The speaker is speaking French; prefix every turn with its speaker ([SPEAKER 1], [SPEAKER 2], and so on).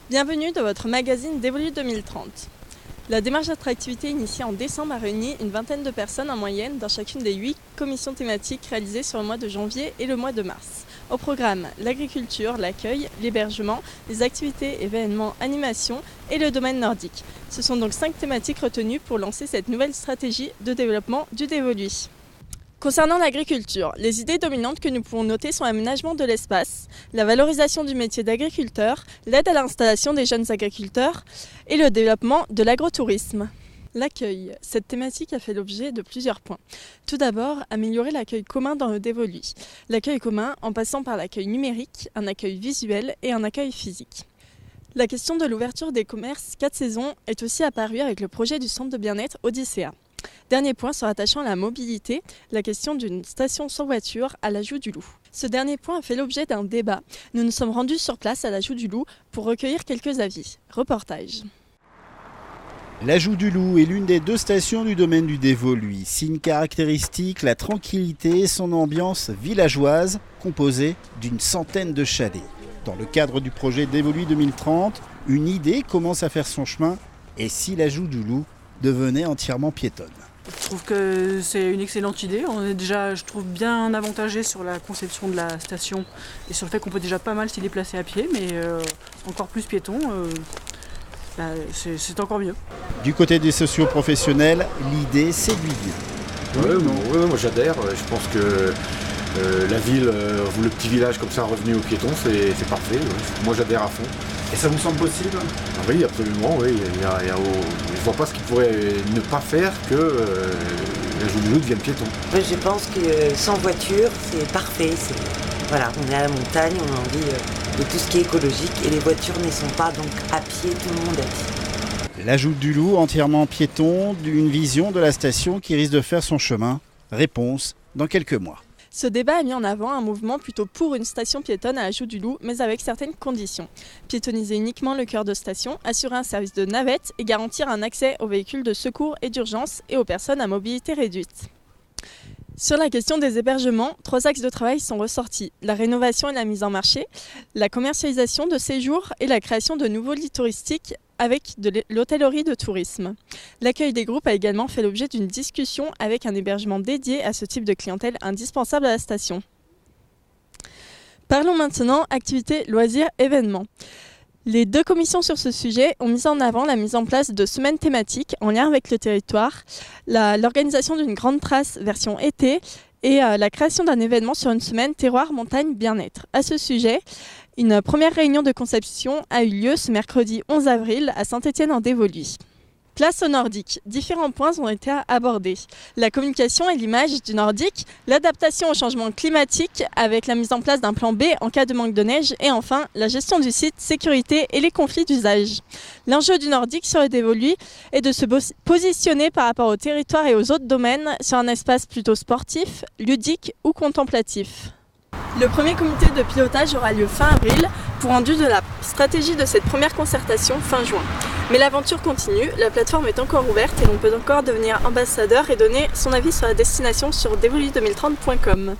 [SPEAKER 1] Bienvenue dans votre magazine d'Évolue 2030. La démarche d'attractivité initiée en décembre a réuni une vingtaine de personnes en moyenne dans chacune des 8 commissions thématiques réalisées sur le mois de janvier et le mois de mars. Au programme, l'agriculture, l'accueil, l'hébergement, les activités, événements, animations et le domaine nordique. Ce sont donc 5 thématiques retenues pour lancer cette nouvelle stratégie de développement du Dévoluy. Concernant l'agriculture, les idées dominantes que nous pouvons noter sont l'aménagement de l'espace, la valorisation du métier d'agriculteur, l'aide à l'installation des jeunes agriculteurs et le développement de l'agrotourisme. L'accueil. Cette thématique a fait l'objet de plusieurs points. Tout d'abord, améliorer l'accueil commun dans le Dévoluy. L'accueil commun en passant par l'accueil numérique, un accueil visuel et un accueil physique. La question de l'ouverture des commerces 4 saisons est aussi apparue avec le projet du centre de bien-être Odyssea. Dernier point se rattachant à la mobilité, la question d'une station sans voiture à l'Ajout du Loup. Ce dernier point a fait l'objet d'un débat. Nous nous sommes rendus sur place à l'Ajout du Loup pour recueillir quelques avis. Reportage.
[SPEAKER 2] L'Ajout du Loup est l'une des 2 stations du domaine du Dévoluy. Signe caractéristique, la tranquillité et son ambiance villageoise, composée d'une centaine de chalets. Dans le cadre du projet Dévoluy 2030, une idée commence à faire son chemin. Et si l'Ajout du Loup devenait entièrement piétonne?
[SPEAKER 3] Je trouve que c'est une excellente idée. On est déjà, je trouve, bien avantagé sur la conception de la station et sur le fait qu'on peut déjà pas mal s'y déplacer à pied, mais encore plus piéton, c'est encore mieux.
[SPEAKER 2] Du côté des socio-professionnels, l'idée séduit bien.
[SPEAKER 4] Oui, moi j'adhère. Je pense que la ville ou le petit village comme ça revenu aux piétons, c'est parfait. Moi j'adhère à fond.
[SPEAKER 2] Et ça vous semble possible?
[SPEAKER 4] Oui, absolument. Oui. Je ne vois pas ce qu'il pourrait ne pas faire que l'Ajout du Loup devienne piéton.
[SPEAKER 5] Je pense que sans voiture, c'est parfait. Voilà, on est à la montagne, on a envie de tout ce qui est écologique et les voitures n'y sont pas, donc à pied, tout le monde à pied.
[SPEAKER 2] L'Ajout du Loup entièrement piéton, d'une vision de la station qui risque de faire son chemin. Réponse dans quelques mois.
[SPEAKER 1] Ce débat a mis en avant un mouvement plutôt pour une station piétonne à l'Ajout du Loup, mais avec certaines conditions. Piétonniser uniquement le cœur de station, assurer un service de navette et garantir un accès aux véhicules de secours et d'urgence et aux personnes à mobilité réduite. Sur la question des hébergements, 3 axes de travail sont ressortis. La rénovation et la mise en marché, la commercialisation de séjours et la création de nouveaux lits touristiques avec de l'hôtellerie de tourisme. L'accueil des groupes a également fait l'objet d'une discussion avec un hébergement dédié à ce type de clientèle indispensable à la station. Parlons maintenant activités, loisirs, événements. Les 2 commissions sur ce sujet ont mis en avant la mise en place de semaines thématiques en lien avec le territoire, l'organisation d'une grande trace version été et la création d'un événement sur une semaine terroir, montagne, bien-être. À ce sujet, une première réunion de conception a eu lieu ce mercredi 11 avril à Saint-Étienne-en-Dévoluy. Place au nordique. Différents points ont été abordés. La communication et l'image du nordique, l'adaptation au changement climatique avec la mise en place d'un plan B en cas de manque de neige et enfin la gestion du site, sécurité et les conflits d'usage. L'enjeu du nordique sur le Dévoluy est de se positionner par rapport au territoire et aux autres domaines sur un espace plutôt sportif, ludique ou contemplatif. Le premier comité de pilotage aura lieu fin avril pour rendu de la stratégie de cette première concertation fin juin. Mais l'aventure continue, la plateforme est encore ouverte et l'on peut encore devenir ambassadeur et donner son avis sur la destination sur devoluy2030.com.